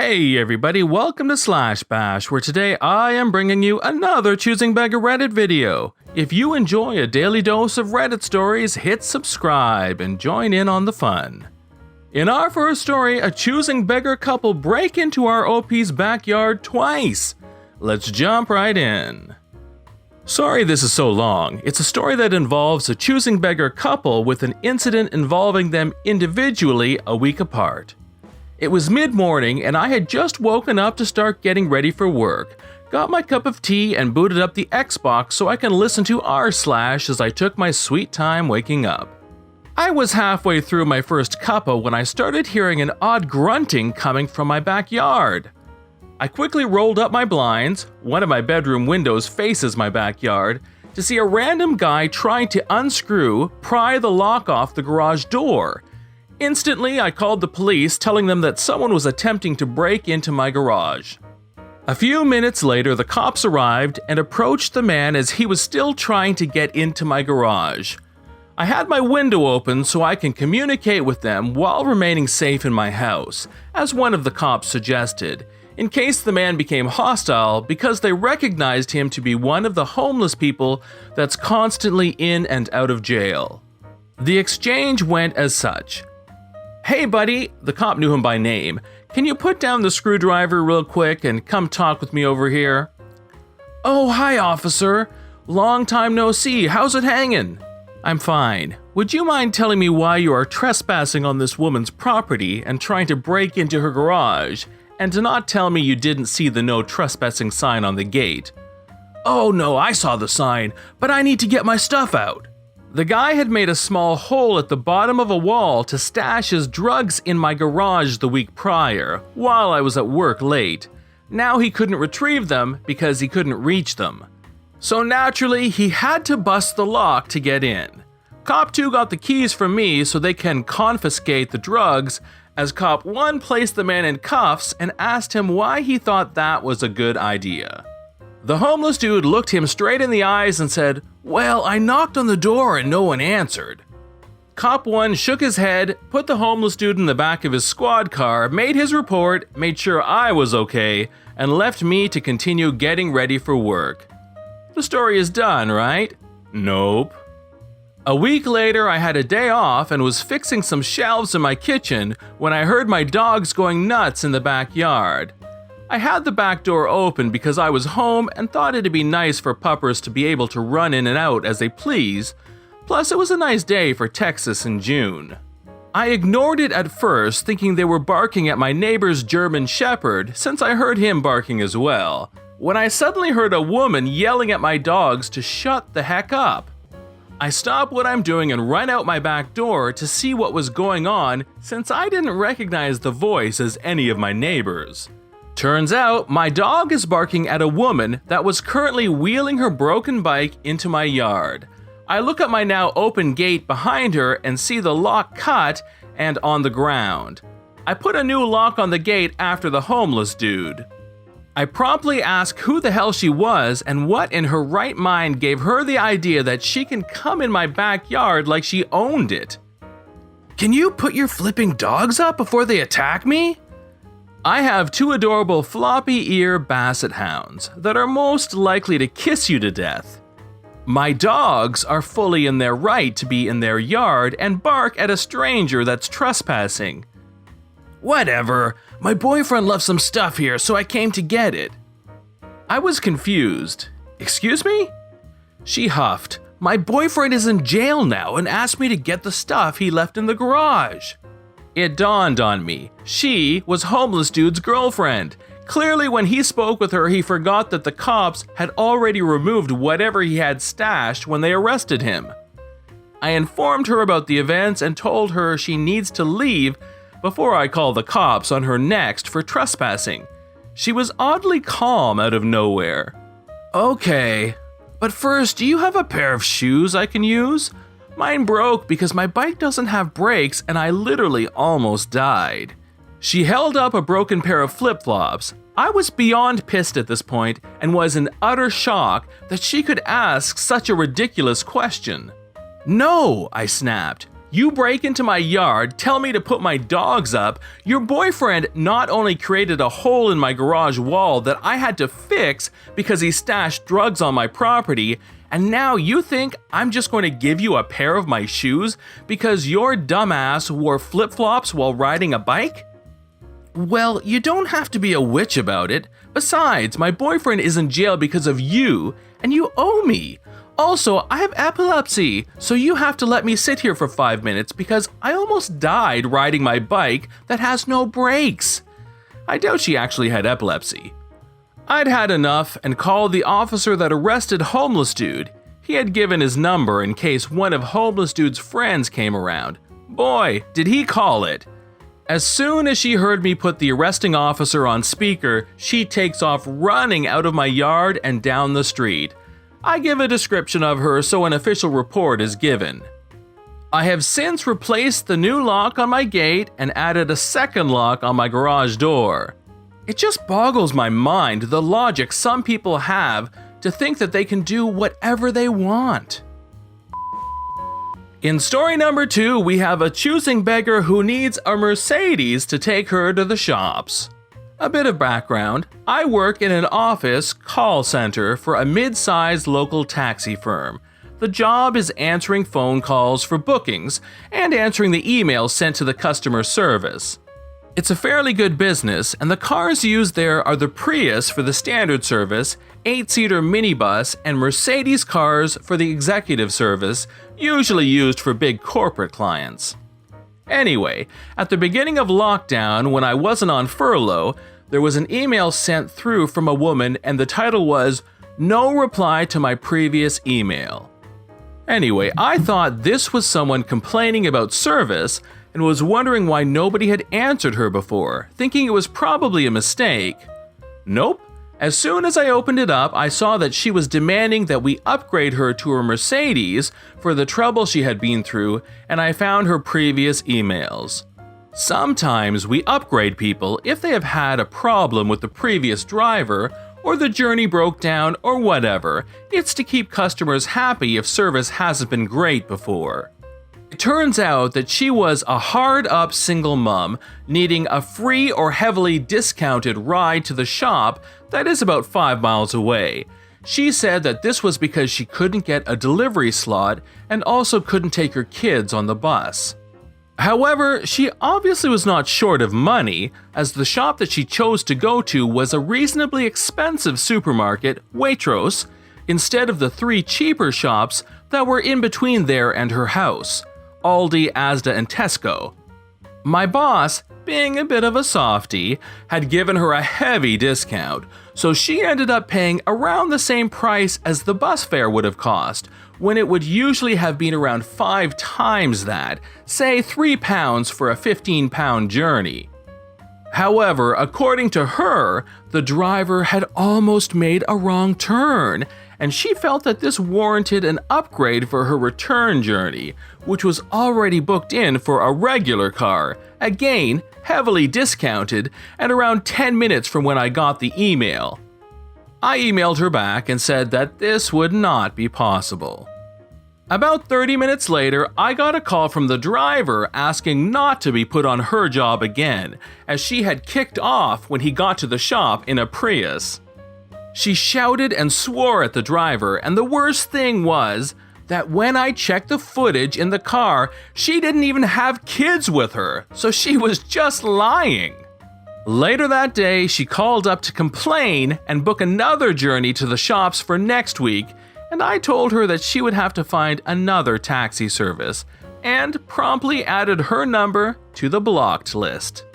Hey everybody, welcome to Slash Bash, where today I am bringing you another Choosing Beggar Reddit video. If you enjoy a daily dose of Reddit stories, hit subscribe and join in on the fun. In our first story, a Choosing Beggar couple break into our OP's backyard twice. Let's jump right in. Sorry this is so long. It's a story that involves a Choosing Beggar couple with an incident involving them individually a week apart. It was mid-morning and I had just woken up to start getting ready for work, got my cup of tea and booted up the Xbox so I can listen to r/ as I took my sweet time waking up. I was halfway through my first cuppa when I started hearing an odd grunting coming from my backyard. I quickly rolled up my blinds, one of my bedroom windows faces my backyard, to see a random guy trying to pry the lock off the garage door. Instantly, I called the police, telling them that someone was attempting to break into my garage. A few minutes later, the cops arrived and approached the man as he was still trying to get into my garage. I had my window open so I can communicate with them while remaining safe in my house, as one of the cops suggested, in case the man became hostile because they recognized him to be one of the homeless people that's constantly in and out of jail. The exchange went as such. "Hey buddy," the cop knew him by name, "can you put down the screwdriver real quick and come talk with me over here?" "Oh, hi officer. Long time no see, how's it hanging?" "I'm fine. Would you mind telling me why you are trespassing on this woman's property and trying to break into her garage, and to not tell me you didn't see the no trespassing sign on the gate?" "Oh no, I saw the sign, but I need to get my stuff out." The guy had made a small hole at the bottom of a wall to stash his drugs in my garage the week prior, while I was at work late. Now he couldn't retrieve them because he couldn't reach them. So naturally, he had to bust the lock to get in. Cop 2 got the keys from me so they can confiscate the drugs, as Cop 1 placed the man in cuffs and asked him why he thought that was a good idea. The homeless dude looked him straight in the eyes and said, "Well, I knocked on the door and no one answered." Cop 1 shook his head, put the homeless dude in the back of his squad car, made his report, made sure I was okay, and left me to continue getting ready for work. The story is done, right? Nope. A week later, I had a day off and was fixing some shelves in my kitchen when I heard my dogs going nuts in the backyard. I had the back door open because I was home and thought it'd be nice for puppers to be able to run in and out as they please, plus it was a nice day for Texas in June. I ignored it at first, thinking they were barking at my neighbor's German Shepherd since I heard him barking as well, when I suddenly heard a woman yelling at my dogs to shut the heck up. I stop what I'm doing and run out my back door to see what was going on since I didn't recognize the voice as any of my neighbors. Turns out, my dog is barking at a woman that was currently wheeling her broken bike into my yard. I look at my now open gate behind her and see the lock cut and on the ground. I put a new lock on the gate after the homeless dude. I promptly ask who the hell she was and what in her right mind gave her the idea that she can come in my backyard like she owned it. "Can you put your flipping dogs up before they attack me?" I have two adorable floppy ear basset hounds that are most likely to kiss you to death. My dogs are fully in their right to be in their yard and bark at a stranger that's trespassing. "Whatever, my boyfriend left some stuff here so I came to get it." I was confused. "Excuse me?" She huffed, "My boyfriend is in jail now and asked me to get the stuff he left in the garage." It dawned on me. She was homeless dude's girlfriend. Clearly when he spoke with her, he forgot that the cops had already removed whatever he had stashed when they arrested him. I informed her about the events and told her she needs to leave before I call the cops on her next for trespassing. She was oddly calm out of nowhere. "Okay, but first, do you have a pair of shoes I can use? Mine broke because my bike doesn't have brakes and I literally almost died." She held up a broken pair of flip-flops. I was beyond pissed at this point and was in utter shock that she could ask such a ridiculous question. "No," I snapped. You break into my yard, tell me to put my dogs up. Your boyfriend not only created a hole in my garage wall that I had to fix because he stashed drugs on my property, and now you think I'm just going to give you a pair of my shoes because your dumbass wore flip-flops while riding a bike? Well, you don't have to be a witch about it. Besides, my boyfriend is in jail because of you, and you owe me. Also, I have epilepsy, so you have to let me sit here for 5 minutes because I almost died riding my bike that has no brakes. I doubt she actually had epilepsy. I'd had enough and called the officer that arrested homeless dude. He had given his number in case one of homeless dude's friends came around. Boy, did he call it. As soon as she heard me put the arresting officer on speaker, she takes off running out of my yard and down the street. I give a description of her so an official report is given. I have since replaced the new lock on my gate and added a second lock on my garage door. It just boggles my mind the logic some people have to think that they can do whatever they want. In story number 2, we have a choosing beggar who needs a Mercedes to take her to the shops. A bit of background, I work in an office call center for a mid-sized local taxi firm. The job is answering phone calls for bookings and answering the emails sent to the customer service. It's a fairly good business, and the cars used there are the Prius for the standard service, 8-seater minibus, and Mercedes cars for the executive service, usually used for big corporate clients. Anyway, at the beginning of lockdown, when I wasn't on furlough, there was an email sent through from a woman and the title was, "No reply to my previous email." Anyway, I thought this was someone complaining about service and was wondering why nobody had answered her before, thinking it was probably a mistake. Nope. As soon as I opened it up, I saw that she was demanding that we upgrade her to her Mercedes for the trouble she had been through, and I found her previous emails. Sometimes we upgrade people if they have had a problem with the previous driver, or the journey broke down, or whatever. It's to keep customers happy if service hasn't been great before. It turns out that she was a hard-up single mom needing a free or heavily discounted ride to the shop that is about 5 miles away. She said that this was because she couldn't get a delivery slot and also couldn't take her kids on the bus. However, she obviously was not short of money, as the shop that she chose to go to was a reasonably expensive supermarket, Waitrose, instead of the 3 cheaper shops that were in between there and her house, Aldi, Asda, and Tesco. My boss, being a bit of a softie, had given her a heavy discount, so she ended up paying around the same price as the bus fare would have cost, when it would usually have been around 5 times that, say £3 for a 15-pound journey. However, according to her, the driver had almost made a wrong turn, and she felt that this warranted an upgrade for her return journey, which was already booked in for a regular car, again, heavily discounted, and around 10 minutes from when I got the email. I emailed her back and said that this would not be possible. About 30 minutes later, I got a call from the driver asking not to be put on her job again, as she had kicked off when he got to the shop in a Prius. She shouted and swore at the driver, and the worst thing was that when I checked the footage in the car, she didn't even have kids with her, so she was just lying. Later that day, she called up to complain and book another journey to the shops for next week, and I told her that she would have to find another taxi service, and promptly added her number to the blocked list.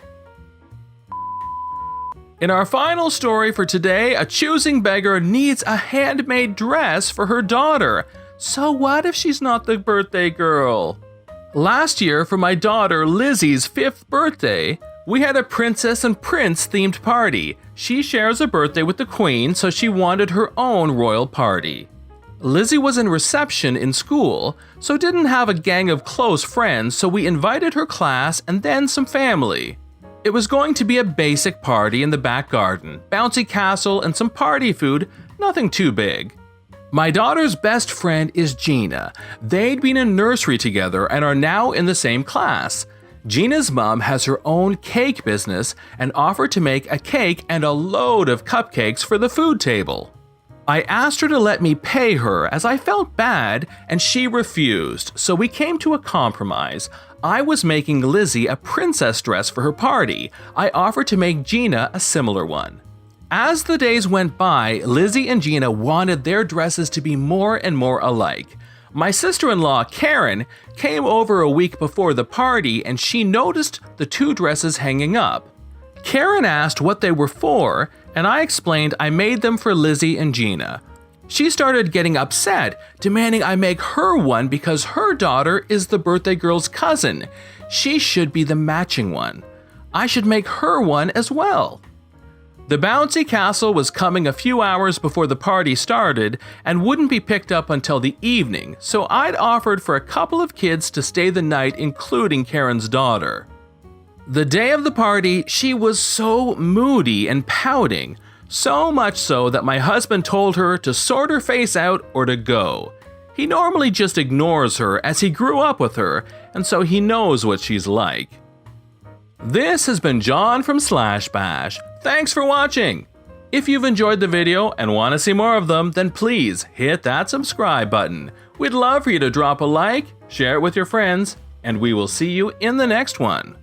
In our final story for today, a choosing beggar needs a handmade dress for her daughter. So what if she's not the birthday girl? Last year, for my daughter Lizzie's 5th birthday, we had a princess and prince themed party. She shares a birthday with the queen, so she wanted her own royal party. Lizzie was in reception in school, so didn't have a gang of close friends, so we invited her class and then some family. It was going to be a basic party in the back garden, bouncy castle and some party food, nothing too big. My daughter's best friend is Gina. They'd been in nursery together and are now in the same class. Gina's mom has her own cake business and offered to make a cake and a load of cupcakes for the food table. I asked her to let me pay her as I felt bad, and she refused, so we came to a compromise. I was making Lizzie a princess dress for her party. I offered to make Gina a similar one. As the days went by, Lizzie and Gina wanted their dresses to be more and more alike. My sister-in-law, Karen, came over a week before the party and she noticed the two dresses hanging up. Karen asked what they were for, and I explained I made them for Lizzie and Gina. She started getting upset, demanding I make her one because her daughter is the birthday girl's cousin. She should be the matching one. I should make her one as well. The bouncy castle was coming a few hours before the party started and wouldn't be picked up until the evening, so I'd offered for a couple of kids to stay the night, including Karen's daughter. The day of the party, she was so moody and pouting, so much so that my husband told her to sort her face out or to go. He normally just ignores her as he grew up with her, and so he knows what she's like. This has been John from Slash Bash. Thanks for watching! If you've enjoyed the video and want to see more of them, then please hit that subscribe button. We'd love for you to drop a like, share it with your friends, and we will see you in the next one.